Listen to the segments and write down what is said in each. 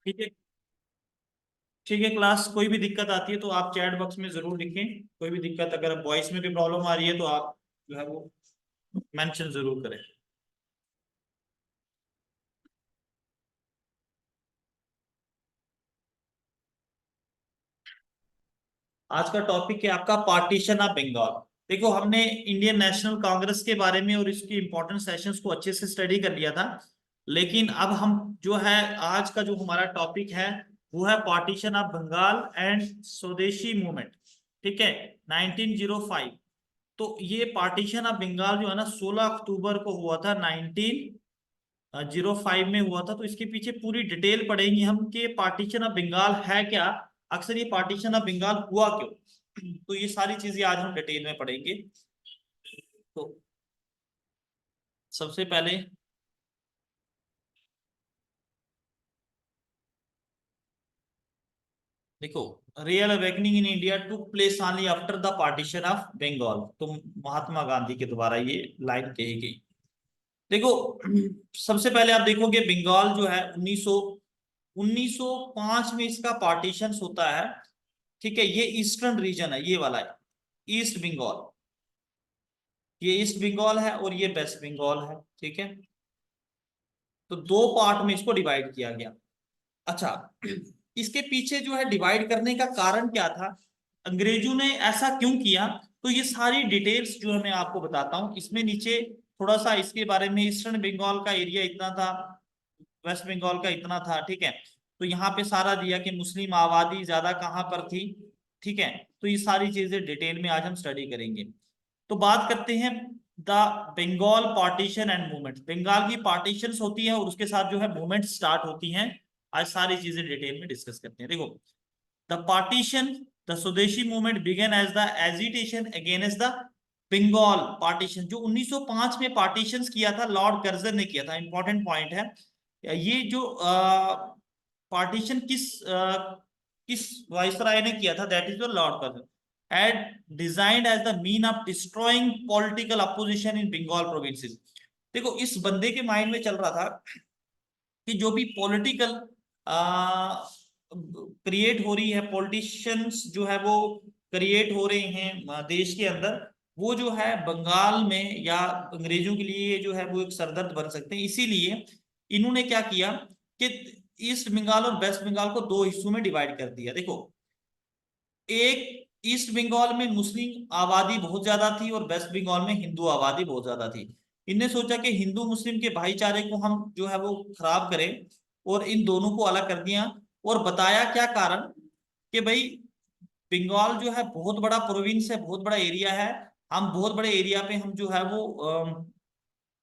ठीक है। ठीक है क्लास, कोई भी दिक्कत आती है तो आप चैट बॉक्स में जरूर लिखें। कोई भी दिक्कत, अगर वॉइस में भी प्रॉब्लम आ रही है तो आप जो है वो मेंशन जरूर करें। आज का टॉपिक है आपका पार्टीशन ऑफ बंगाल। देखो, हमने इंडियन नेशनल कांग्रेस के बारे में और इसकी इंपॉर्टेंट सेशंस को अच्छे से स्टडी कर लिया था। लेकिन अब हम जो है, आज का जो हमारा टॉपिक है वो है पार्टीशन ऑफ बंगाल एंड स्वदेशी मूवमेंट। ठीक है, 1905। तो ये पार्टीशन ऑफ बंगाल जो है ना, 16 अक्टूबर को हुआ था, 1905 में हुआ था। तो इसके पीछे पूरी डिटेल पढ़ेंगे हम कि पार्टीशन ऑफ बंगाल है क्या, अक्सर ये पार्टीशन ऑफ बंगाल हुआ क्यों। तो ये सारी चीजें आज हम डिटेल में पढ़ेंगे। तो सबसे पहले देखो, real awakening in India took place only after the partition of Bengal. तो महात्मा गांधी के द्वारा ये लाइन कही गई। देखो, सबसे पहले आप देखोगे बंगाल जो है 1905 में इसका पार्टीशन होता है। ठीक है, ये ईस्टर्न रीजन है, ये वाला है ईस्ट बंगाल। ये ईस्ट बंगाल है और ये वेस्ट बंगाल है। ठीक है, तो दो पार्ट में इसको डिवाइड किया गया। अच्छा, इसके पीछे जो है डिवाइड करने का कारण क्या था, अंग्रेजों ने ऐसा क्यों किया, तो ये सारी डिटेल्स जो है मैं आपको बताता हूँ। इसमें नीचे थोड़ा सा इसके बारे में, ईस्टर्न बंगाल का एरिया इतना था, वेस्ट बंगाल का इतना था। ठीक है, तो यहाँ पे सारा दिया कि मुस्लिम आबादी ज्यादा कहाँ पर थी। ठीक है, तो ये सारी चीजें डिटेल में आज हम स्टडी करेंगे। तो बात करते हैं the Bengal partition and movement. Bengal की पार्टीशन होती है और उसके साथ जो है मूवमेंट स्टार्ट होती हैं। आज सारी चीजें डिटेल में डिस्कस करते हैं। देखो, the partition, the swadeshi movement began as the agitation against the Bengal partition. जो 1905 में पार्टीशन किया था, लॉर्ड कर्जन ने किया था। इंपॉर्टेंट पॉइंट है ये जो पार्टीशन किस वाइसराय ने किया था, that is Lord Curzon had designed as the mean of destroying political opposition in Bengal provinces। देखो, इस बंदे के माइंड में चल रहा था कि जो भी पॉलिटिकल क्रिएट हो रही है, पॉलिटिशियंस जो है वो क्रिएट हो रहे हैं देश के अंदर, वो जो है बंगाल में या अंग्रेजों के लिए जो है वो एक सरदर्द बन सकते हैं। इसीलिए इन्होंने क्या किया कि ईस्ट बंगाल और वेस्ट बंगाल को दो हिस्सों में डिवाइड कर दिया। देखो, एक ईस्ट बंगाल में मुस्लिम आबादी बहुत ज्यादा थी और वेस्ट बंगाल में हिंदू आबादी बहुत ज्यादा थी। इनने सोचा कि हिंदू मुस्लिम के भाईचारे को हम जो है वो खराब करें और इन दोनों को अलग कर दिया। और बताया क्या कारण, कि भाई बंगाल जो है बहुत बड़ा प्रोविंस है, बहुत बड़ा एरिया है। हम बहुत बड़े एरिया पे हम जो है वो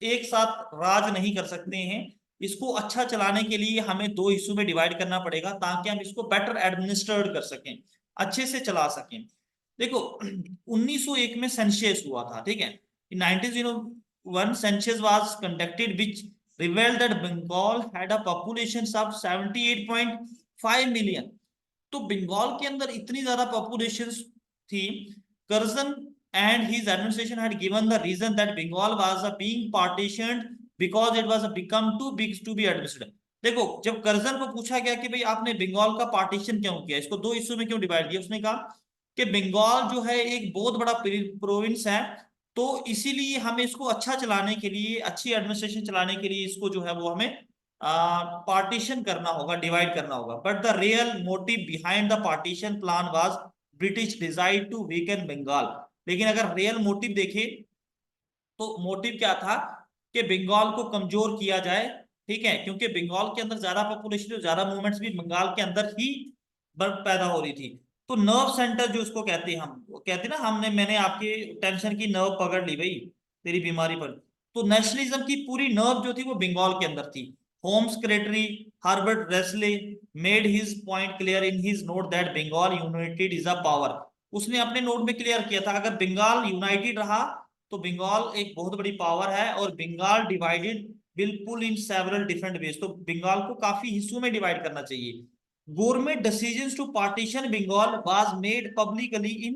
एक साथ राज नहीं कर सकते हैं। इसको अच्छा चलाने के लिए हमें दो हिस्सों में डिवाइड करना पड़ेगा ताकि हम इसको बेटर एडमिनिस्ट्रेट कर सकें, अच्छे से चला सकें। देखो, 1901 में सेंसस हुआ था। ठीक है, in 1901 census was conducted which revealed that Bengal had a population of 78.5 million. तो बंगाल के अंदर इतनी ज्यादा पॉपुलेशन थी। Curzon and his administration had given the reason that Bengal was being partitioned because it was become too big to be administered। देखो, जब Curzon को पूछा गया कि भाई आपने बंगाल का पार्टीशन क्यों किया, इसको दो हिस्सों में क्यों डिवाइड किया, उसने कहा कि बंगाल जो है एक बहुत बड़ा प्रोविंस है, तो इसीलिए हमें इसको अच्छा चलाने के लिए, अच्छी एडमिनिस्ट्रेशन चलाने के लिए इसको जो है वो हमें पार्टीशन करना होगा, डिवाइड करना होगा। But the real motive behind the partition plan was British desire to weaken Bengal. लेकिन अगर रियल मोटिव देखे तो मोटिव क्या था, कि बंगाल को कमजोर किया जाए। ठीक है, क्योंकि बंगाल के अंदर ज्यादा पॉपुलेशन और ज्यादा मूवमेंट्स भी बंगाल के अंदर ही बर्फ पैदा हो रही थी। तो नर्व सेंटर जो इसको कहते हैं, हम वो कहते हैं ना, हमने मैंने आपके टेंशन की नर्व पकड़ ली भाई, तेरी बीमारी पर। तो नेशनलिज्म की पूरी नर्व जो थी वो बंगाल के अंदर थी। Home secretary Herbert Risley made his point clear in his note that Bengal united is a power. उसने अपने नोट में क्लियर किया था, अगर बंगाल यूनाइटेड रहा तो बंगाल एक बहुत बड़ी पावर है, और Bengal divided will pull in several different ways. तो बंगाल को काफी हिस्सों में डिवाइड करना चाहिए। Government decisions to partition Bengal was made publicly in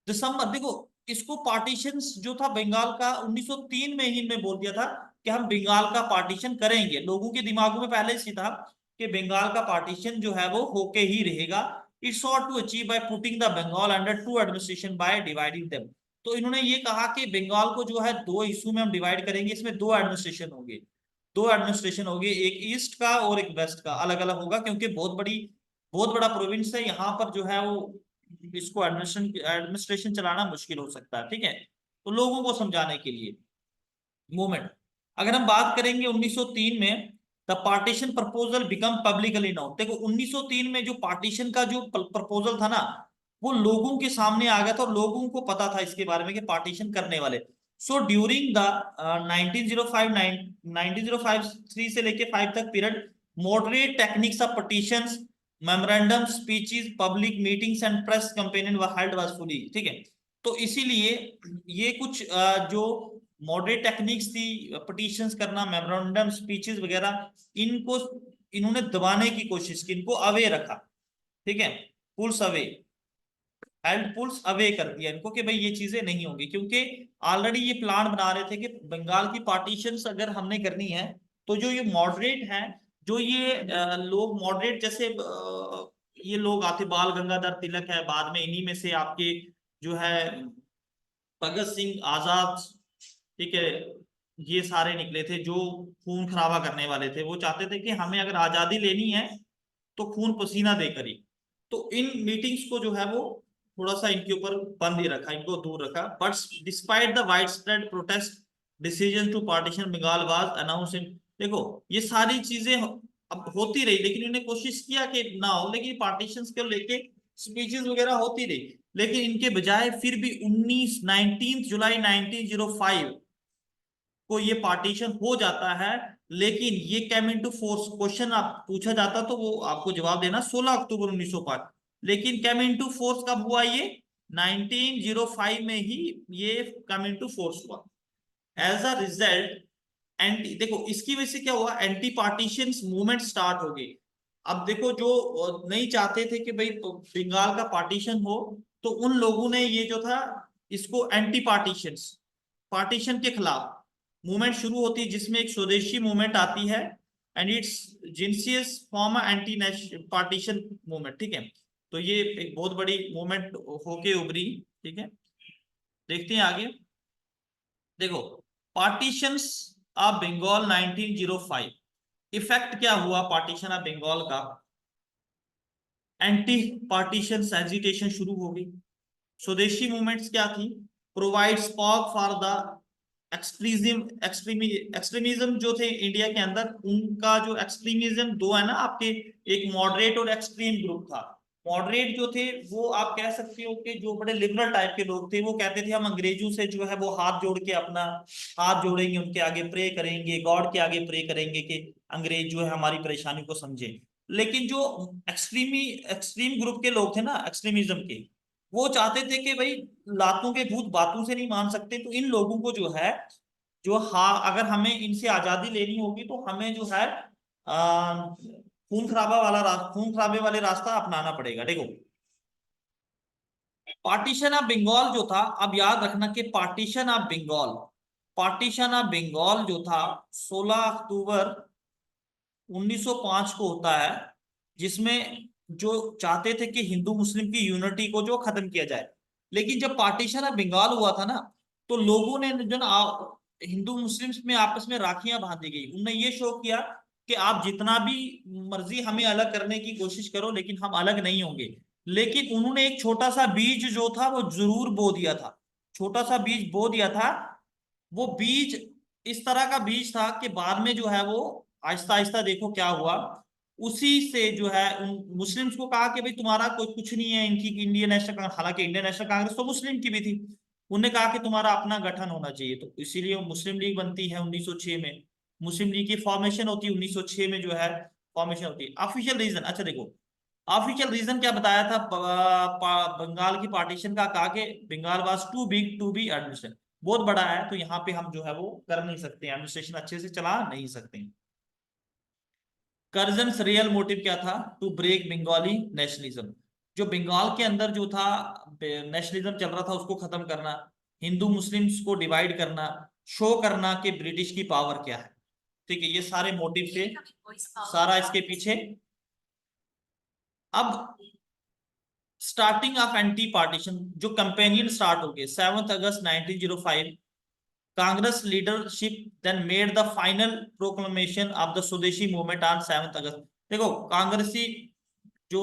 December. देखो, इसको पार्टीशन जो था बंगाल का 1903 में ही इनने बोल दिया था कि हम बंगाल का पार्टीशन करेंगे। लोगों के दिमागों में पहले से था कि बंगाल का पार्टीशन जो है वो होके ही रहेगा। It sought to achieve by putting the Bengal under two administration by dividing them. तो इन्होंने ये कहा कि बंगाल को जो है दो हिस्सों में हम डिवाइड करेंगे, इसमें दो एडमिनिस्ट्रेशन होंगे, दो एडमिनिस्ट्रेशन होगी, एक ईस्ट का और एक वेस्ट का, अलग अलग होगा, क्योंकि बहुत बड़ा प्रोविंस है यहाँ पर जो है वो इसको एडमिनिस्ट्रेशन चलाना मुश्किल हो सकता है। ठीक है, तो लोगों को समझाने के लिए मूवमेंट। अगर हम बात करेंगे 1903 में, the partition proposal become publicly noun. देखो 1903 में जो पार्टीशन का जो प्रपोजल था ना, वो लोगों के सामने आ गया था और लोगों को पता था इसके बारे में कि पार्टीशन करने वाले। सो ड्यूरिंग द 1905 1903 से लेके 5 तक period, moderate techniques of petitions, memorandum, speeches, public meetings and press campaign were held वाजफुली। ठीक है, तो इसीलिए ये कुछ जो मॉडरेट टेक्निक्स थी, पटिशंस करना, मेमोरेंडम, स्पीचेस वगैरह, इनको इन्होंने दबाने की कोशिश की, इनको अवे रखा। ठीक है, pulls away, held pulls away कर दिया इनको कि भाई ये चीजें नहीं होंगी, क्योंकि ऑलरेडी ये प्लान बना रहे थे कि बंगाल की पार्टीशंस अगर हमने करनी है तो जो ये मॉडरेट हैं, जो ये लोग मॉडरेट, जैसे ये लोग आते, बाल गंगाधर तिलक है, बाद में इन्हीं में से आपके जो है भगत सिंह आजाद, ठीक है, ये सारे निकले थे जो खून खराबा करने वाले थे। वो चाहते थे कि हमें अगर आजादी लेनी है तो खून पसीना देकर ही। तो इन मीटिंग्स को जो है वो थोड़ा सा इनके ऊपर बंद ही रखा, इनको दूर रखा। But despite the widespread protest, decision to partition Bengal was announce in. देखो ये सारी चीजें अब होती रही, लेकिन इन्होंने कोशिश किया कि ना हो, लेकिन पार्टीशन को लेके स्पीचेस वगैरह होती रही, लेकिन इनके बजाय फिर भी 19 जुलाई 1905 को ये पार्टीशन हो जाता है। लेकिन ये कैम इनटू फोर्स, क्वेश्चन आप पूछा जाता तो वो आपको जवाब देना 16 अक्टूबर 1905, लेकिन कैम इनटू फोर्स कब हुआ? ये 1905 में ही ये कम इनटू फोर्स हुआ। एज अ रिजल्ट एंटी, देखो इसकी वजह से क्या हुआ, एंटी पार्टीशन मूवमेंट स्टार्ट हो गई। अब देखो जो नहीं चाहते थे कि भाई बंगाल का पार्टीशन हो, तो उन लोगों ने ये जो था इसको एंटी पार्टीशन, पार्टीशन के खिलाफ मूवमेंट शुरू होती है, जिसमें एक स्वदेशी मूवमेंट आती है and its genesis form anti partition movement. ठीक है, तो ये एक बहुत बड़ी मूवमेंट होके उभरी। ठीक है, देखते हैं आगे। देखो पार्टीशंस ऑफ बंगाल 1905, इफेक्ट क्या हुआ पार्टीशन ऑफ बंगाल का? एंटी पार्टीशन एजिटेशन शुरू हो गई। स्वदेशी मूवमेंट्स क्या थी? Provide spoke for the extremism जो थे इंडिया के अंदर, उनका जो एक्सट्रीमिज्म दो है ना आपके, एक मॉडरेट और एक्सट्रीम ग्रुप था। मॉडरेट जो थे वो आप कह सकते हो कि जो बड़े लिबरल टाइप के लोग थे, वो कहते थे हम अंग्रेजों से जो है वो हाथ जोड़ के अपना हाथ जोड़ेंगे, उनके आगे प्रे करेंगे, गॉड के आगे प्रे करेंगे कि अंग्रेज जो है हमारी परेशानी को समझे। लेकिन जो एक्सट्रीम ग्रुप के लोग थे ना, एक्सट्रीमिज्म के, वो चाहते थे कि भाई लातों के भूत बातों से नहीं मान सकते, तो इन लोगों को जो है जो हाँ अगर हमें इनसे आजादी लेनी होगी तो हमें जो है खून खराबे वाले रास्ता अपनाना पड़ेगा। देखो पार्टीशन ऑफ बंगाल जो था, अब याद रखना कि पार्टीशन ऑफ बंगाल जो था 16 अक्टूबर 1905 को होता है, जिसमें जो चाहते थे कि हिंदू मुस्लिम की यूनिटी को जो खत्म किया जाए। लेकिन जब पार्टीशन ऑफ बंगाल हुआ था ना, तो लोगों ने जो ना हिंदू मुस्लिम्स में आपस में राखियां बांधी गई, उनने ये शो किया कि आप जितना भी मर्जी हमें अलग करने की कोशिश करो, लेकिन हम अलग नहीं होंगे। लेकिन उन्होंने एक छोटा सा बीज जो था वो जरूर बो दिया था, छोटा सा बीज बो दिया था। वो बीज इस तरह का बीज था कि बाद में जो है वो आहिस्ता आहिस्ता देखो क्या हुआ। उसी से जो है उन मुस्लिम्स को कहा कि भाई तुम्हारा कोई कुछ नहीं है, इनकी इंडियन नेशनल कांग्रेस, हालांकि इंडियन नेशनल कांग्रेस तो मुस्लिम की भी थी, उन्होंने कहा कि तुम्हारा अपना गठन होना चाहिए, तो इसीलिए मुस्लिम लीग बनती है 1906 में। मुस्लिम लीग की फॉर्मेशन होती है 1906 में, जो है फॉर्मेशन होती है। ऑफिशियल रीजन, अच्छा देखो ऑफिशियल रीजन क्या बताया था बंगाल की पार्टीशन का? कहा कि Bengal was too big to be administration, बहुत बड़ा है तो यहाँ पे हम जो है वो कर नहीं सकते, एडमिनिस्ट्रेशन अच्छे से चला नहीं सकते। कर्जन्स रियल मोटिव क्या था? टू ब्रेक बंगाली नेशनलिज्म, जो बंगाल के अंदर जो था नेशनलिज्म चल रहा था उसको खत्म करना, हिंदू मुस्लिम्स को डिवाइड करना, शो करना कि ब्रिटिश की पावर क्या है। ठीक है, ये सारे मोटिव थे, सारा इसके पीछे। अब स्टार्टिंग ऑफ एंटी पार्टीशन जो कंपेनियन स्टार्ट हो गए 7 अगस्त 1905, Congress leadership then made the final proclamation of the swadeshi movement on 7 August. देखो कांग्रेसी जो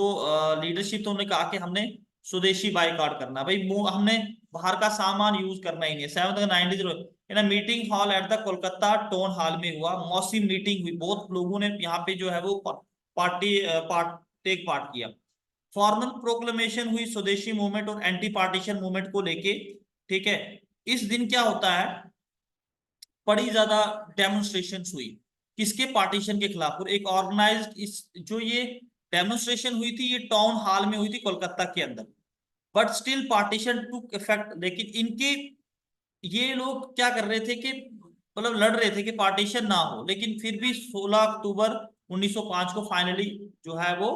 लीडरशिप, तो उन्होंने कहा कि हमने स्वदेशी बाइकआउट करना, भाई हमने बाहर का सामान यूज करना ही नहीं। 7 August 19 in a meeting hall at the Kolkata town hall में हुआ, मौसी मीटिंग हुई, बहुत लोगों ने यहाँ पे जो है वो पार्ट किया। फॉर्मल प्रोक्लेमेशन हुई स्वदेशी मूवमेंट और एंटी पार्टीशन मूवमेंट को लेके, ठीक है। इस दिन क्या होता है, बड़ी ज्यादा डेमोन्स्ट्रेशन हुई, किसके, पार्टीशन के खिलाफ। और एक ऑर्गेनाइज्ड इस जो ये डेमोन्स्ट्रेशन हुई थी, ये टाउन हॉल में हुई थी कोलकाता के अंदर। But still partition took effect, लेकिन इनके ये लोग क्या कर रहे थे कि मतलब लड़ रहे थे कि पार्टीशन ना हो, लेकिन फिर भी 16 अक्टूबर 1905 को फाइनली जो है वो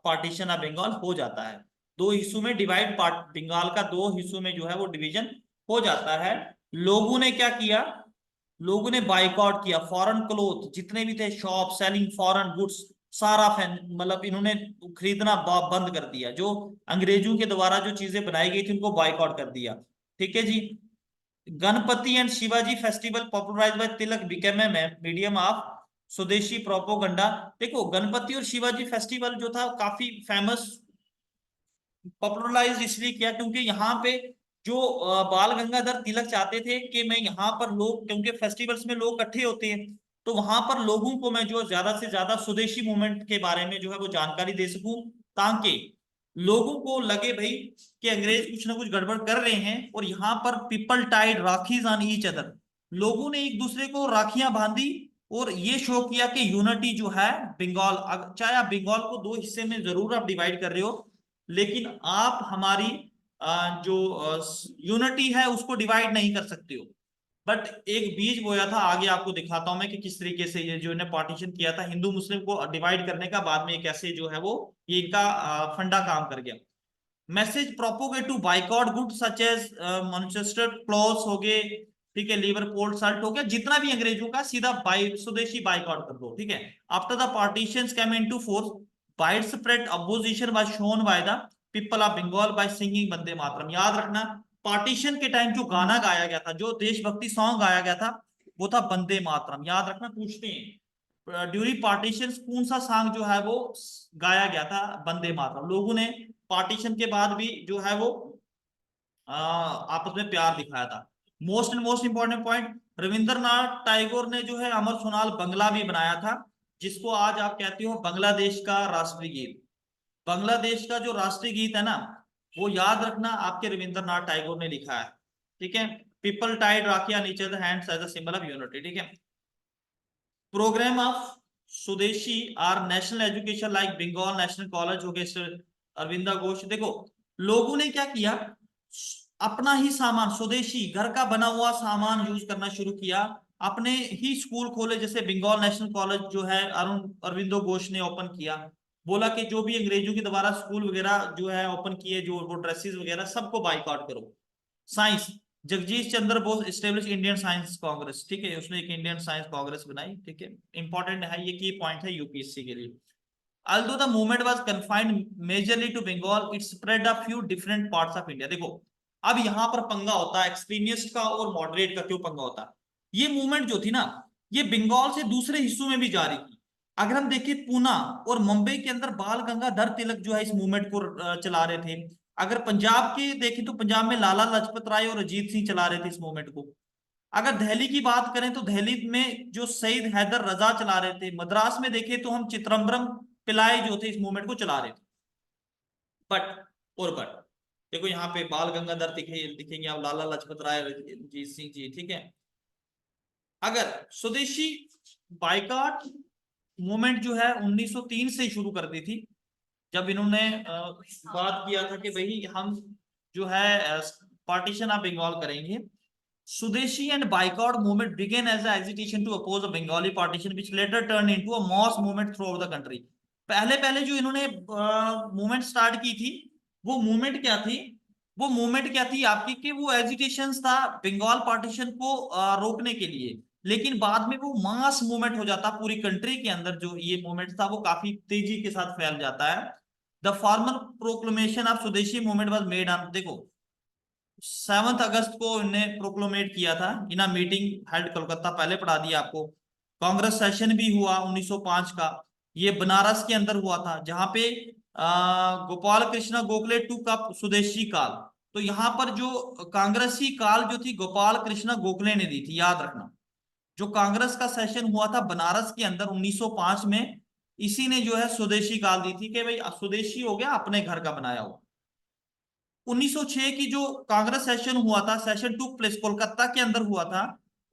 पार्टीशन ऑफ बंगाल हो जाता है। दो हिस्सों में डिवाइड, बंगाल का दो हिस्सों में जो है वो डिवीजन हो जाता है। लोगों ने क्या किया, लोगों ने बाइकआउट किया, फॉरेन क्लोथ जितने भी थे, शॉप सेलिंग फॉरेन गुड्स, सारा फैन मतलब इन्होंने खरीदना बंद कर दिया। जो अंग्रेजों के द्वारा जो चीजें बनाई गई थी उनको बाइकआउट कर दिया, ठीक है जी। Ganpati and Shivaji festival popularized by Tilak became a medium of swadeshi propaganda. देखो गणपति और शिवाजी फेस्टिवल जो था काफी फेमस, पॉपुलराइज इसलिए किया क्योंकि यहाँ पे जो बाल गंगाधर तिलक चाहते थे कि मैं यहाँ पर लोग, क्योंकि फेस्टिवल्स में लोग इकट्ठे होते हैं, तो वहां पर लोगों को मैं जो ज्यादा से ज्यादा स्वदेशी मूवमेंट के बारे में जो है वो जानकारी दे सकूं, ताकि लोगों को लगे भाई कि अंग्रेज कुछ ना कुछ गड़बड़ कर रहे हैं। और यहाँ पर people tied rakhis on each other, लोगों ने एक दूसरे को राखियां बांधी और ये शो किया कि यूनिटी जो है बंगाल, चाहे आप बंगाल को दो हिस्से में जरूर आप डिवाइड कर रहे हो, लेकिन आप हमारी जो यूनिटी है उसको डिवाइड नहीं कर सकते हो। बट एक बीज बोया था, आगे आपको दिखाता हूं मैं कि किस तरीके से ये जो इन्हें पार्टीशन किया था हिंदू मुस्लिम को डिवाइड करने का, बाद में कैसे जो है वो ये इनका फंडा काम कर गया। Message propagate to boycott good such as Manchester cloth हो गए, ठीक है, लिवरपूल सल्ट हो गया, जितना भी अंग्रेजों का सीधा स्वदेशी बाइकआउट कर दो, ठीक है। After the partitions came into force, widespread opposition was shown by the people of Bengal by singing Vande Mataram. याद रखना, पार्टीशन के टाइम जो गाना गाया गया था, जो देशभक्ति सॉन्ग गाया गया था, वो था वंदे मातरम। याद रखना, पूछते हैं ड्यूरिंग पार्टीशन कौन सा सॉन्ग जो है वो गाया गया था, वंदे मातरम। लोगों ने पार्टीशन के बाद भी जो है वो आपस में प्यार दिखाया था। Most important point, Rabindranath Tagore ने जो है अमर सोनाल बंगला भी बनाया था, जिसको आज आप कहते हो बांग्लादेश का राष्ट्रीय गीत। बांग्लादेश का जो राष्ट्रीय गीत है ना, वो याद रखना आपके रविंद्रनाथ टैगोर ने लिखा है, ठीक है। पीपल टाइड राखी नीचे the hands as a symbol of unity, ठीक है। Program of swadeshi are national education like Bengal national college हो गए, अरविंदा घोष। देखो लोगों ने क्या किया, अपना ही सामान, स्वदेशी घर का बना हुआ सामान यूज करना शुरू किया, अपने ही स्कूल खोले, जैसे बंगाल नेशनल कॉलेज जो है अरविंदो घोष ने ओपन किया। बोला कि जो भी अंग्रेजों के द्वारा स्कूल वगैरह जो है ओपन किए, जो वो ड्रेसेस वगैरह सबको बाइकआउट करो। Science, Jagdish Chandra Bose establish Indian science Congress, ठीक है, उसने एक इंडियन साइंस कांग्रेस बनाई, ठीक है। इंपॉर्टेंट है ये, की पॉइंट है यूपीएससी के लिए। Although the movement was confined majorly to Bengal, it spread a few different parts of India। देखो अब यहाँ पर पंगा होता है एक्सट्रीमिस्ट का और मॉडरेट का। क्यों पंगा होता है, ये मूवमेंट जो थी ना, ये बंगाल से दूसरे हिस्सों में भी जारी थी। अगर हम देखें पूना और मुंबई के अंदर बाल गंगाधर तिलक जो है इस मूवमेंट को चला रहे थे। अगर पंजाब के देखें तो पंजाब में लाला लाजपत राय और अजीत सिंह चला रहे थे इस मूवमेंट को। अगर दिल्ली की बात करें तो दिल्ली में जो सईद हैदर रजा चला रहे थे। मद्रास में देखें तो हम चिदम्बरम पिल्लाई जो थे इस मूवमेंट को चला रहे थे। बट और बट देखो यहाँ पे बाल गंगाधर दिखेंगे आप, लाला लाजपत राय, अजीत सिंह जी, ठीक है। अगर स्वदेशी बाइकआउट मूवमेंट जो है 1903 से शुरू कर दी थी, जब इन्होंने बात किया था कि भाई हम जो है पार्टीशन ऑफ बंगाल करेंगे। Swadeshi and boycott movement began as an agitation to oppose a Bengali partition, which later turned into a mass movement throughout the country। पहले पहले जो इन्होंने मूवमेंट स्टार्ट की थी, वो मूवमेंट क्या थी, वो मूवमेंट क्या थी आपकी, कि वो एजिटेशन था बंगाल पार्टीशन को रोकने के लिए। लेकिन बाद में वो मास मूवमेंट हो जाता, पूरी कंट्री के अंदर जो ये मूवमेंट था वो काफी तेजी के साथ फैल जाता है। द फॉर्मल प्रोक्लेमेशन ऑफ स्वदेशी मूवमेंट वाज मेड ऑन, देखो 7 अगस्त को इन्हें प्रोक्लोमेट किया था इन अ मीटिंग हेल्ड कोलकाता, पहले पढ़ा दिया आपको। कांग्रेस सेशन भी हुआ 1905 का, ये बनारस के अंदर हुआ था, जहां पे गोपाल कृष्ण गोखले टूक अप स्वदेशी काल। तो यहाँ पर जो कांग्रेसी काल जो थी गोपाल कृष्ण गोखले ने दी थी, याद रखना। जो कांग्रेस का सेशन हुआ था बनारस के अंदर 1905 में, इसी ने जो है स्वदेशी काल दी थी कि भाई स्वदेशी हो गया, अपने घर का बनाया हुआ। 1906 की जो कांग्रेस सेशन हुआ था, सेशन टू प्लेस कोलकाता के अंदर हुआ था,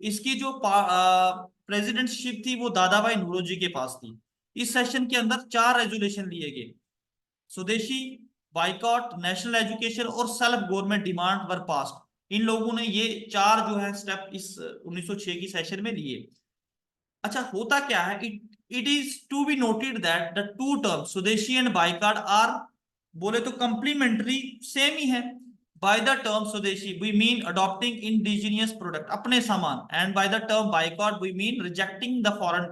इसकी जो प्रेसिडेंटशिप थी वो दादा भाई नौरोजी के पास थी। इस सेशन के अंदर 4 रेजोल्यूशन लिए गए, स्वदेशी, बाइकॉट, नेशनल एजुकेशन और सेल्फ गवर्नमेंट डिमांड वर पास्ड। इन लोगों ने ये 4 जो है स्टेप इस 1906 की सेशन में लिए। अच्छा, होता क्या है, it is to be noted that the two term swadeshi and boycott are, बोले तो कंप्लीमेंट्री, सेम ही है। By the term swadeshi we mean adopting indigenous product, अपने सामान, and by the term boycott we mean rejecting the foreign.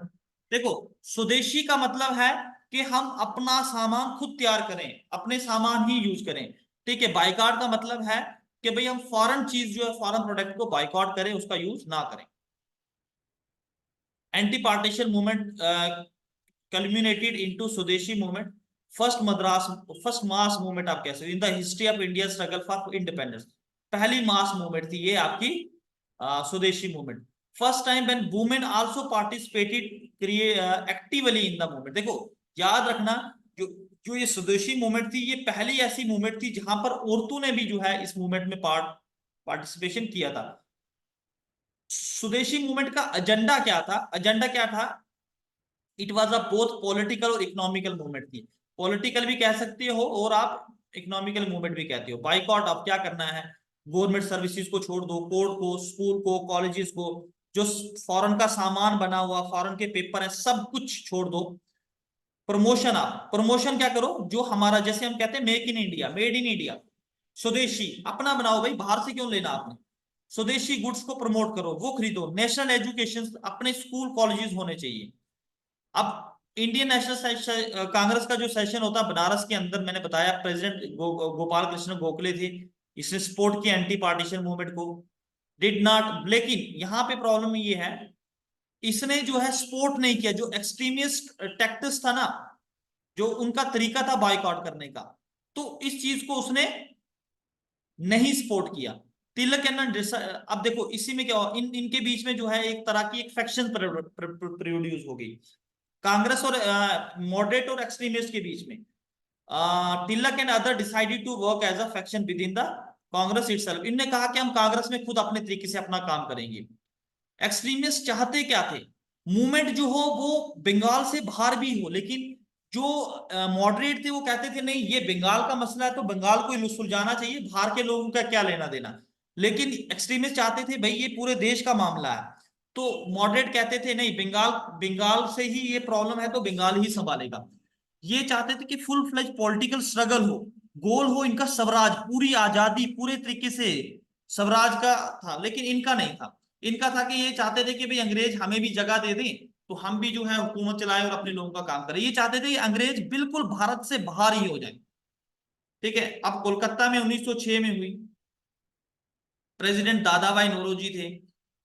देखो, स्वदेशी का मतलब है कि हम अपना सामान खुद तैयार करें, अपने सामान ही यूज करें। ठीक है, बाइकॉट का मतलब है कि भाई हम फॉरेन चीज जो है, फॉरेन प्रोडक्ट को बाइकॉट करें, उसका यूज ना करें। Anti partition movement culminated into स्वदेशी मूवमेंट, फर्स्ट मास मूवमेंट आप कह सकते in the history of India struggle for independence. पहली मास मूवमेंट थी ये आपकी स्वदेशी movement. First time when women also participated actively in the movement. देखो, याद रखना, जो जो ये स्वदेशी मूवमेंट थी, ये पहली ऐसी मूवमेंट थी जहां पर औरतों ने भी जो है इस मूवमेंट में पार्टिसिपेशन किया था। स्वदेशी मूवमेंट का एजेंडा क्या था, एजेंडा क्या था, it was a both political और इकोनॉमिकल मूवमेंट थी। पॉलिटिकल भी कह सकते हो और आप इकोनॉमिकल मूवमेंट भी कहते हो। बाइकॉट, अब क्या करना है, गवर्नमेंट सर्विसेज को छोड़ दो, कोर्ट को, स्कूल को, कॉलेजेस को, जो फॉरेन का सामान बना हुआ, फॉरेन के पेपर है, सब कुछ छोड़ दो। प्रमोशन, आप प्रमोशन क्या करो, जो हमारा, जैसे हम कहते हैं make in India, made in India, स्वदेशी अपना बनाओ भाई, बाहर से क्यों लेना आपने। स्वदेशी गुड्स को प्रमोट करो, वो खरीदो। नेशनल एजुकेशन, अपने स्कूल कॉलेजेस होने चाहिए। अब इंडियन नेशनल कांग्रेस का जो सेशन होता है बनारस के अंदर, मैंने बताया प्रेसिडेंट गोपाल कृष्ण गोखले थे, इसने सपोर्ट किया एंटी पार्टीशन मूवमेंट को, डिड नॉट। लेकिन यहाँ पे प्रॉब्लम ये है, इसने जो है सपोर्ट नहीं किया, जो एक्सट्रीमिस्ट टैक्टिस था ना, जो उनका तरीका था बाइकआउट करने का, तो इस चीज को उसने नहीं सपोर्ट किया। तिलक एंड, अब देखो इसी में क्या हुआ, इनके बीच में जो है एक तरह की एक फैक्शन प्रोड्यूस हो गई, कांग्रेस और मॉडरेट और एक्सट्रीमिस्ट के बीच में। Tilak and other decided to work as a faction within the Congress itself. इनने कहा कि हम कांग्रेस में खुद अपने तरीके से अपना काम करेंगे। एक्सट्रीमिस्ट चाहते क्या थे, मूवमेंट जो हो वो बंगाल से बाहर भी हो, लेकिन जो मॉडरेट थे वो कहते थे नहीं, ये बंगाल का मसला है तो बंगाल को ही सुलझाना चाहिए, बाहर के लोगों का क्या लेना देना। लेकिन एक्सट्रीमिस्ट चाहते थे भाई ये पूरे देश का मामला है, तो मॉडरेट कहते थे नहीं, बंगाल बंगाल से ही ये प्रॉब्लम है तो बंगाल ही संभालेगा। ये चाहते थे कि फुल फ्लेज पॉलिटिकल स्ट्रगल हो, गोल हो इनका स्वराज, पूरी आजादी, पूरे तरीके से स्वराज का था। लेकिन इनका नहीं था, इनका था कि ये चाहते थे कि भाई अंग्रेज हमें भी जगह दे दें, तो हम भी जो है हुकूमत चलाएं और अपने लोगों का काम करें। ये चाहते थे कि अंग्रेज बिल्कुल भारत से बाहर ही हो जाए। ठीक है, अब कोलकाता में 1906 में हुई, प्रेसिडेंट दादा भाई नौरोजी थे।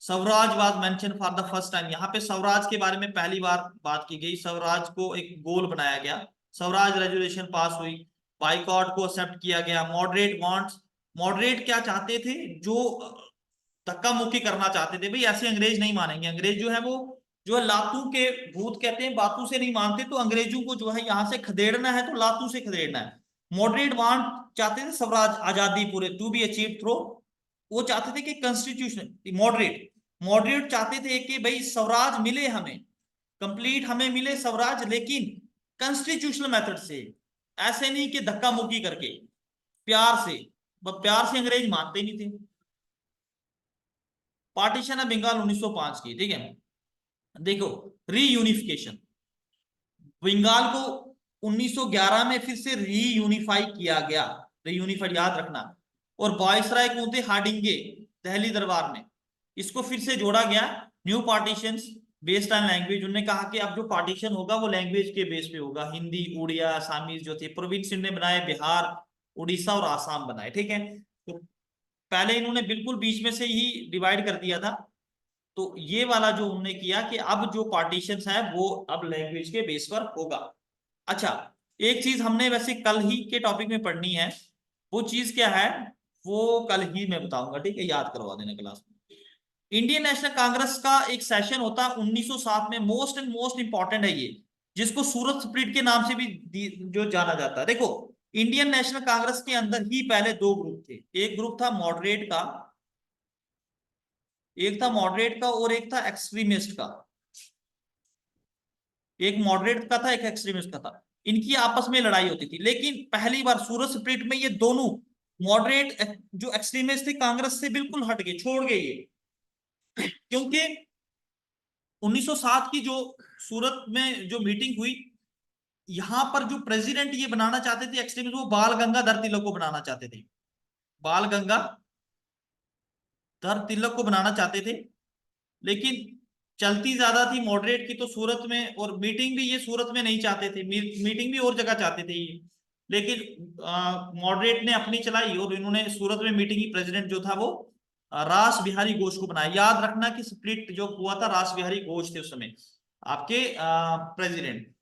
Swaraj was mention for the first time, यहाँ पे स्वराज के बारे में पहली बार बात की गई, स्वराज को एक गोल बनाया गया, स्वराज रेजोल्यूशन पास हुई, बाइकॉट को एक्सेप्ट किया गया। मॉडरेट वांट्स, मॉडरेट क्या चाहते थे, जो धक्का मुक्की करना चाहते थे, भाई ऐसे अंग्रेज नहीं मानेंगे, अंग्रेज जो है वो जो है लातू के भूत कहते हैं, बातों से नहीं मानते, तो अंग्रेजों को जो है यहाँ से खदेड़ना है तो लातू से खदेड़ना है। मॉडरेट वांट चाहते थे स्वराज, आजादी पूरे टू बी अचीव थ्रू, वो चाहते थे कि कॉन्स्टिट्यूशन, मॉडरेट मॉडरेट चाहते थे कि भाई स्वराज मिले हमें, कंप्लीट हमें मिले स्वराज, लेकिन कॉन्स्टिट्यूशनल मेथड से, ऐसे नहीं कि धक्का मुक्की करके, प्यार से। प्यार से अंग्रेज मानते नहीं थे। पार्टीशन है बंगाल 1905 की, ठीक है। देखो, रीयूनिफिकेशन, बंगाल को 1911 में फिर से रीयूनिफाई किया गया, रीयूनिफाइड याद रखना। और वायसराय कौन थे, हार्डिंगे, दिल्ली दरबार में, इसको फिर से जोड़ा गया। New partitions based on language, उन्होंने कहा कि अब जो पार्टीशन होगा वो लैंग्वेज के बेस पे होगा। हिंदी, उड़िया, आसामीज जो थे प्रोविंस इन्होंने बनाए, बिहार, उड़ीसा और आसाम बनाए, ठीक है। तो पहले इन्होंने बिल्कुल बीच में से ही डिवाइड कर दिया था, तो ये वाला जो उन्होंने किया कि अब जो पार्टीशंस है वो अब लैंग्वेज के बेस पर होगा। अच्छा, एक चीज हमने वैसे कल ही के टॉपिक में पढ़नी है, वो चीज क्या है वो कल ही मैं बताऊंगा, ठीक है, याद करवा देना क्लास में। इंडियन नेशनल कांग्रेस का एक सेशन होता है 1907 में, मोस्ट इंपॉर्टेंट है ये, जिसको सूरत स्प्लिट के नाम से भी जो जाना जाता है। देखो, इंडियन नेशनल कांग्रेस के अंदर ही पहले दो ग्रुप थे, एक ग्रुप था मॉडरेट का, एक था मॉडरेट का और एक था एक्सट्रीमिस्ट का। एक मॉडरेट का था, एक एक्सट्रीमिस्ट का था। इनकी आपस में लड़ाई होती थी, लेकिन पहली बार सूरत स्प्लिट में ये दोनों मॉडरेट जो एक्सट्रीमिस्ट थे कांग्रेस से बिल्कुल हट गए, छोड़ गए ये, क्योंकि 1907 की जो सूरत में जो मीटिंग हुई, यहां पर जो प्रेसिडेंट ये बनाना चाहते थे एक्सट्रीमिस्ट, वो बाल गंगाधर तिलक को बनाना चाहते थे। बाल गंगाधर तिलक को बनाना चाहते थे, लेकिन चलती ज्यादा थी मॉडरेट की तो सूरत में, और मीटिंग भी ये सूरत में नहीं चाहते थे, मीटिंग भी और जगह चाहते थे ये, लेकिन मॉडरेट ने अपनी चलाई और इन्होंने सूरत में मीटिंग की प्रेसिडेंट जो था वो रास बिहारी घोष को बनाया। याद रखना कि स्प्लिट जो हुआ था, रास बिहारी घोष थे उस समय आपके प्रेसिडेंट।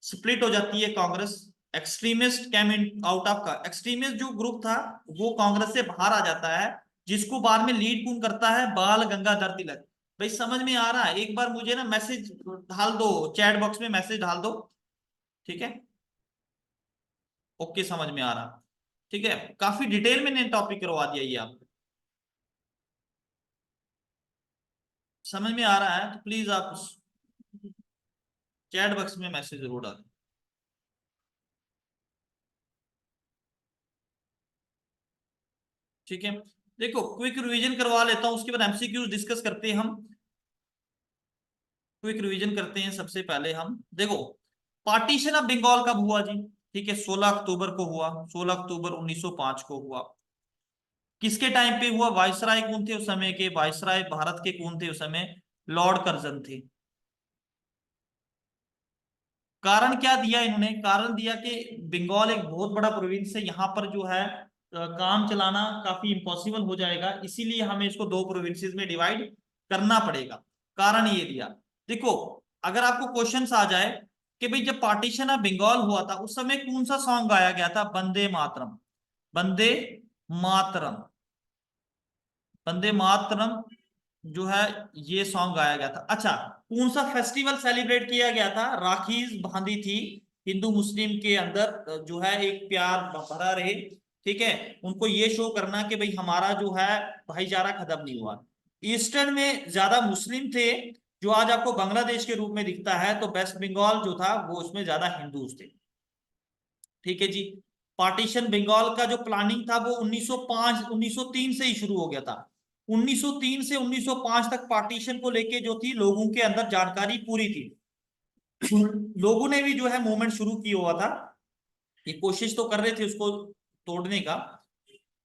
स्प्लिट हो जाती है Congress, extremist came in out of का, एक्सट्रीमिस्ट जो ग्रुप था वो कांग्रेस से बाहर आ जाता है, जिसको बाद में लीड कौन करता है, बाल गंगाधर तिलक। भाई समझ में आ रहा है? एक बार मुझे ना मैसेज डाल दो, चैट बॉक्स में मैसेज डाल दो, ठीक है। ओके, समझ में आ रहा, ठीक है। काफी डिटेल में टॉपिक करवा दिया ये आपको, समझ में आ रहा है तो प्लीज आप चैट बॉक्स में मैसेज जरूर डालें, ठीक है। देखो, क्विक रिवीजन करवा लेता हूं, उसके बाद एमसीक्यूज डिस्कस करते हैं हम। क्विक रिवीजन करते हैं सबसे पहले हम। देखो, पार्टीशन ऑफ बंगाल कब हुआ जी? ठीक है, 16 अक्टूबर को हुआ, 16 अक्टूबर 1905 को हुआ। किसके टाइम पे हुआ? वायसराय कौन थे उस समय के? वायसराय भारत के कौन थे उस समय? लॉर्ड कर्जन थे। कारण क्या दिया इन्होंने? कारण दिया कि बंगाल एक बहुत बड़ा प्रोविंस है, यहाँ पर जो है काम चलाना काफी इम्पॉसिबल हो जाएगा, इसीलिए हमें इसको दो प्रोविंसेस में डिवाइड करना पड़ेगा। कारण ये दिया। देखो, अगर आपको क्वेश्चंस आ जाए कि भाई जब पार्टीशन ऑफ बंगाल हुआ था उस समय कौन सा सॉन्ग गाया गया था? वंदे मातरम। वंदे मातरम, वंदे मातरम जो है ये सॉन्ग गाया गया था। अच्छा, कौन सा फेस्टिवल सेलिब्रेट किया गया था? राखीज बांधी थी हिंदू मुस्लिम के अंदर, जो है एक प्यार भरा रहे, ठीक है, उनको ये शो करना कि भाई हमारा जो है भाईचारा खत्म नहीं हुआ। ईस्टर्न में ज्यादा मुस्लिम थे, जो आज आपको बांग्लादेश के रूप में दिखता है, तो वेस्ट बंगाल जो था वो उसमें ज्यादा हिंदूज थे, ठीक है जी। पार्टीशन बंगाल का जो प्लानिंग था वो 1905 1903 से ही शुरू हो गया था। 1903 से 1905 तक पार्टीशन को लेके जो थी लोगों के अंदर जानकारी पूरी थी। लोगों ने भी जो है मूवमेंट शुरू किया हुआ था, ये कोशिश तो कर रहे थे उसको तोड़ने का,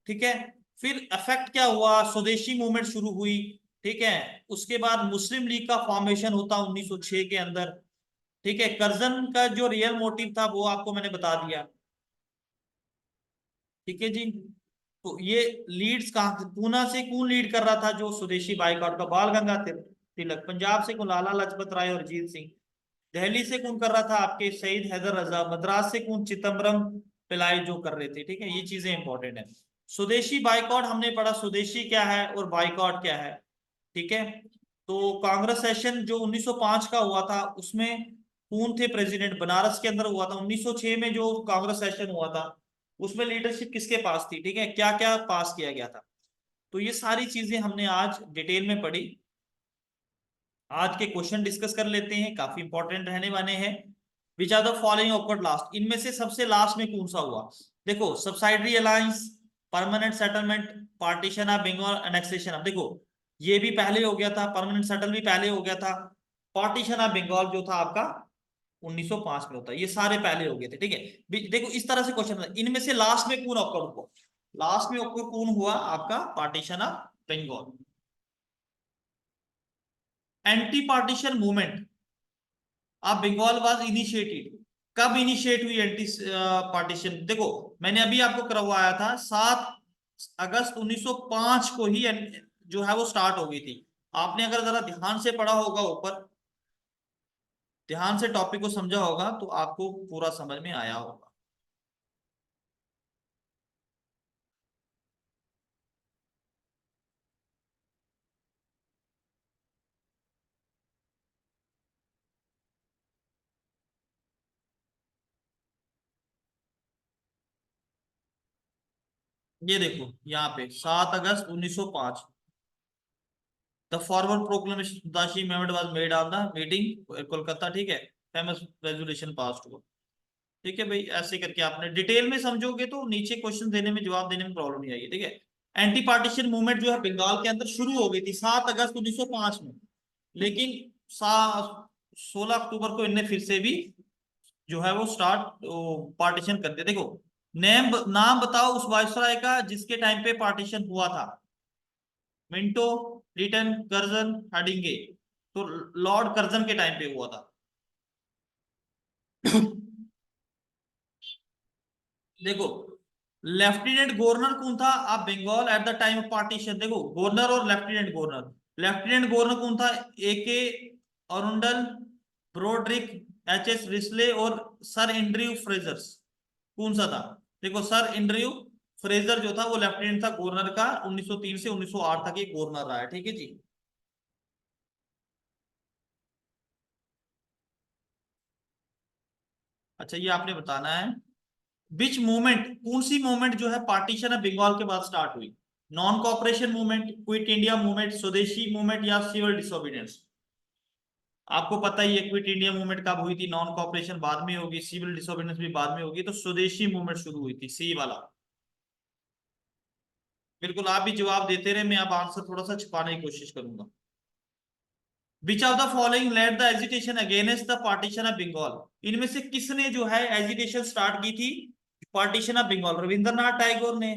ठीक है। फिर इफेक्ट क्या हुआ? स्वदेशी मूवमेंट शुरू हुई, ठीक है। उसके बाद मुस्लिम लीग का फॉर्मेशन होता 1906 के अंदर, ठीक है। कर्जन का जो रियल मोटिव था वो आपको मैंने बता दिया, ठीक है जी। तो ये लीड्स कहाँ से? पूना से कौन लीड कर रहा था जो स्वदेशी बाइकआउट का? बाल गंगाधर तिलक। पंजाब से कौन? लाला लाजपत राय और अजीत सिंह। दिल्ली से कौन कर रहा था? आपके शहीद हैदर रजा। मद्रास से कौन? चिदम्बरम पिल्लाई जो कर रहे थे, ठीक है। ये चीजें इंपॉर्टेंट है। स्वदेशी बाइकआउट हमने पढ़ा, स्वदेशी क्या है और बाइकआउट क्या है, ठीक है। तो कांग्रेस सेशन जो 1905 का हुआ था उसमें कौन थे प्रेसिडेंट? बनारस के अंदर हुआ था। 1906 में जो कांग्रेस सेशन हुआ था उसमें लीडरशिप किसके पास थी, ठीक है, क्या क्या पास किया गया था। तो ये सारी चीजें हमने आज डिटेल में पढ़ी। आज के क्वेश्चन डिस्कस कर लेते हैं, काफी इंपॉर्टेंट रहने वाले हैं। Which are the following occurred last? इनमें से सबसे लास्ट में कौन सा हुआ? देखो, subsidiary alliance, permanent settlement, partition of Bengal, annexation. अब देखो, ये भी पहले हो गया था, परमानेंट सेटल भी पहले हो गया था, पार्टीशन ऑफ बंगाल जो था आपका 1905 में होता है, ये सारे पहले हो गए थे, ठीक है। देखो, इस तरह से क्वेश्चन, इनमें से लास्ट में कौन ऑकर्ड हुआ? लास्ट में ऑकर्ड कौन हुआ आपका? Partition of Bengal. Anti partition movement of Bengal was initiated. कब इनिशिएट हुई एंटी पार्टीशन? देखो, मैंने अभी आपको करवाया था 7 अगस्त 1905 को ही जो है वो स्टार्ट हो गई थी। आपने अगर जरा ध्यान से पढ़ा होगा ऊपर, ध्यान से टॉपिक को समझा होगा, तो आपको पूरा समझ में आया होगा। ये देखो यहाँ पे 7 अगस्त 1905, द फॉरवर्ड प्रोक्लेमेशन दाशी मेमोड was made on the meeting Kolkata, ठीक है, फेमस रेजोल्यूशन पास हुआ। ठीक है भाई, ऐसे करके आपने डिटेल में समझोगे तो नीचे क्वेश्चन देने में, जवाब देने में प्रॉब्लम नहीं आएगी। ठीक है, एंटी पार्टीशन मूवमेंट जो है बंगाल के अंदर शुरू हो गई थी 7 अगस्त 1905 में, लेकिन 16 अक्टूबर को इनने फिर से भी जो है वो स्टार्ट पार्टीशन कर दिया। देखो, नाम बताओ उस वायसराय का जिसके टाइम पे पार्टीशन हुआ था। Minto, Lytton, Curzon, Hardinge. तो लॉर्ड कर्जन के टाइम पे हुआ था। देखो, लेफ्टिनेंट गवर्नर कौन था आप Bengal at the time of partition? देखो, गवर्नर और लेफ्टिनेंट गवर्नर। लेफ्टिनेंट गवर्नर कौन था? A K Arundel, Brodrick, H S Risley और सर एंड्रयू फ्रेजर्स। कौन सा था? देखो, सर एंड्रयू फ्रेजर जो था वो लेफ्टिनेंट था गवर्नर का, 1903 से 1908 तक ये गवर्नर रहा है। ठीक है जी। अच्छा, ये आपने बताना है विच मूवमेंट, कौन सी मूवमेंट जो है पार्टीशन ऑफ बंगाल के बाद स्टार्ट हुई? Non cooperation movement, quit India movement, swadeshi movement या सिविल डिसोबीडियंस? आपको पता ही है क्विट इंडिया मूवमेंट कब हुई थी, नॉन कॉपरेशन बाद में होगी, सिविल डिसोबीडियंस भी बाद में होगी, तो स्वदेशी मूवमेंट शुरू हुई थी, सी वाला। बिल्कुल, आप भी जवाब देते रहे, मैं अब आंसर थोड़ा सा छुपाने की कोशिश करूंगा। Which of the following led the agitation against the partition of Bengal? इनमें से किसने जो है एजिटेशन स्टार्ट की थी पार्टीशन ऑफ बंगाल? रविंद्रनाथ टैगोर ने,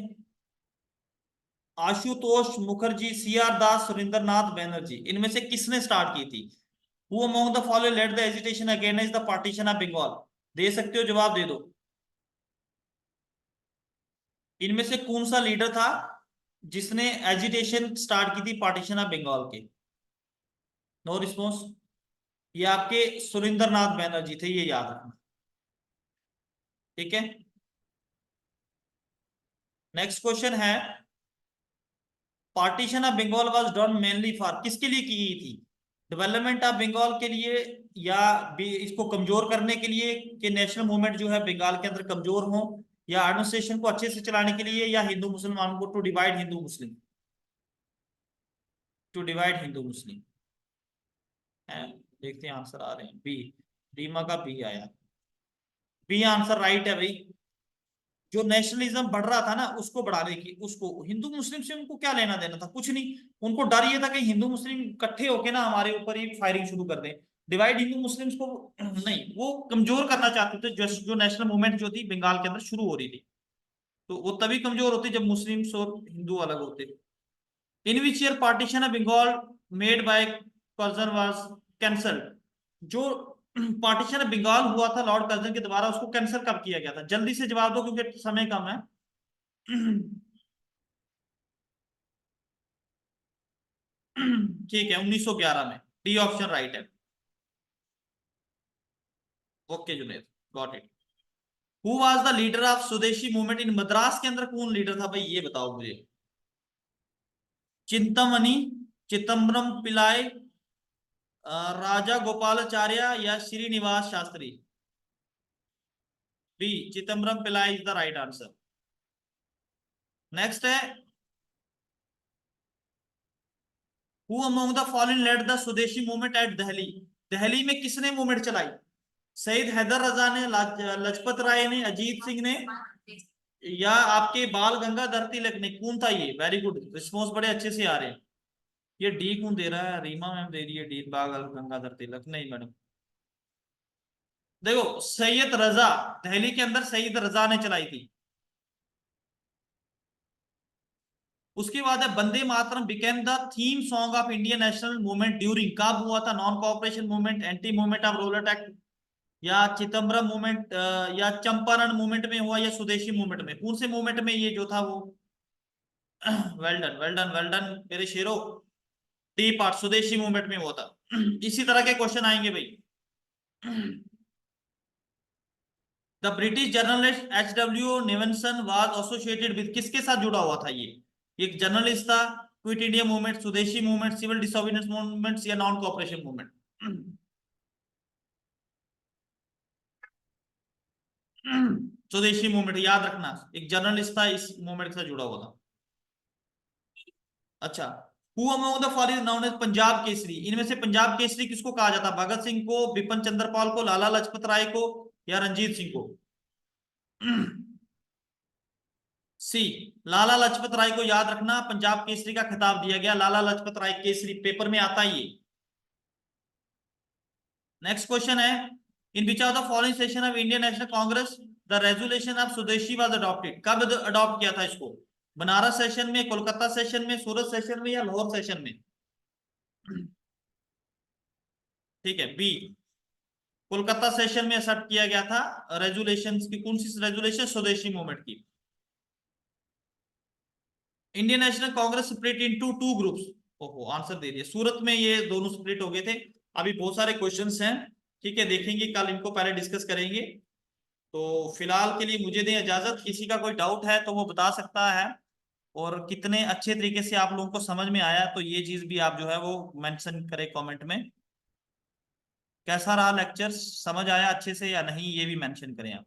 आशुतोष मुखर्जी, सी आर दास, सुरेंद्रनाथ बैनर्जी। इनमें से किसने स्टार्ट की थी? Who among the following led the agitation against the partition of Bengal? दे सकते हो, जवाब दे दो। इनमें से कौन सा लीडर था जिसने एजिटेशन स्टार्ट की थी पार्टीशन ऑफ बंगाल के? No response. ये आपके सुरेंद्रनाथ बैनर्जी थे, ये याद रखना। ठीक है, नेक्स्ट क्वेश्चन है, partition of Bengal was done mainly for, किसके लिए की गई थी? डेवलपमेंट ऑफ बंगाल के लिए, या इसको कमजोर करने के लिए कि नेशनल मूवमेंट जो है बंगाल के अंदर कमजोर हो, या एडमिनिस्ट्रेशन को अच्छे से चलाने के लिए, या हिंदू मुसलमानों को, to divide Hindu Muslim? To divide Hindu Muslim है। देखते हैं आंसर आ रहे हैं, बी। रीमा का बी आया। बी आंसर राइट है भाई। जो नेशनलिज्म बढ़ रहा था ना, उसको बढ़ाने की, उसको हिंदू मुस्लिम से उनको क्या लेना देना था? कुछ नहीं। उनको डर ये था कि हिंदू मुस्लिम इकट्ठे होके ना हमारे ऊपर ही फायरिंग शुरू कर दें। डिवाइड हिंदू मुस्लिम्स को नहीं, वो कमजोर करना चाहते थे। जो नेशनल मूवमेंट जो थी बंगाल के अंदर शुरू हो रही थी, तो वो तभी कमजोर होती जब मुस्लिम्स और हिंदू अलग होते। In which year partition of Bengal made by Curzon was cancelled? जो पार्टीशन ऑफ बंगाल हुआ था लॉर्ड कर्जन के द्वारा, उसको कैंसिल कब किया गया था? जल्दी से जवाब दो क्योंकि समय कम है। ठीक है, 1911 में। डी ऑप्शन राइट है। Okay Junaid, got it. Who was the leader of स्वदेशी मूवमेंट इन मद्रास? के अंदर कौन लीडर था भाई, ये बताओ मुझे। चिंतामणि, चिदम्बरम पिल्लाई, राजा गोपालाचार्य या Srinivasa Shastri? B, Chidambaram Pillai is the right answer. Next है, who among the following led the swadeshi movement at Delhi? Delhi में किसने मूवमेंट चलाई? शहीद हैदर रजा ने, लजपत राय ने, अजीत सिंह ने, या आपके बाल गंगाधर तिलक ने? कौन था ये? वेरी गुड, रिस्पॉन्स बड़े अच्छे से आ रहे हैं। ये डी कौन दे रहा है? रीमा मैम दे रही है डी, बाल गंगाधर तिलक नहीं मैडम। देखो, सैयद रजा, दिल्ली के अंदर सैयद रजा ने चलाई थी। उसके बाद है Vande Mataram became the theme song of Indian national movement during, कब हुआ था? Non cooperation movement, anti movement of Rowlatt act, या चिदम्बरम मूवमेंट, या चंपारण मूवमेंट में हुआ, या स्वदेशी मूवमेंट में? कौन से मूवमेंट में ये जो था वो? Well done, well done, well done मेरे शेरों। डी पार्ट, स्वदेशी मूवमेंट में हुआ था। इसी तरह के क्वेश्चन आएंगे भाई। The British journalist H.W. Nevinson was associated with, किसके साथ जुड़ा हुआ था ये? एक जर्नलिस्ट था, quit India movement, swadeshi movement, civil disobedience movements, या non cooperation movement? Swadeshi movement, याद रखना, एक जर्नलिस्ट था, इस मूवमेंट के साथ जुड़ा हुआ था। अच्छा, who among the following is known as Punjab Kesari, इनमें से पंजाब केसरी किसको कहा जाता? भगत सिंह को, बिपिन चंद्र पाल को, लाला लाजपत राय को, या रंजीत सिंह को? सी, लाला लाजपत राय को याद रखना, पंजाब केसरी का खिताब दिया गया लाला लाजपत राय केसरी, पेपर में आता ही। नेक्स्ट क्वेश्चन है, in which of the following session of Indian national Congress the resolution of swadeshi was adopted, कब अडॉप्ट किया था इसको? बनारस सेशन में, कोलकाता सेशन में, सूरत सेशन में, या लाहौर सेशन में? ठीक है, बी, कोलकाता सेशन में एक्सेप्ट किया गया था रेजुलेशन की। कौन सी रेजुलेशन? स्वदेशी मूवमेंट की। Indian national Congress split into two groups, ओहो आंसर दे दिया, सूरत में ये दोनों स्प्लिट हो गए थे। अभी बहुत सारे क्वेश्चंस हैं, ठीक है, देखेंगे कल, इनको पहले डिस्कस करेंगे। तो फिलहाल के लिए मुझे दें इजाजत, किसी का कोई डाउट है तो वो बता सकता है, और कितने अच्छे तरीके से आप लोगों को समझ में आया तो ये चीज भी आप जो है वो मेंशन करें कमेंट में। कैसा रहा लेक्चर, समझ आया अच्छे से या नहीं, ये भी मेंशन करें आप।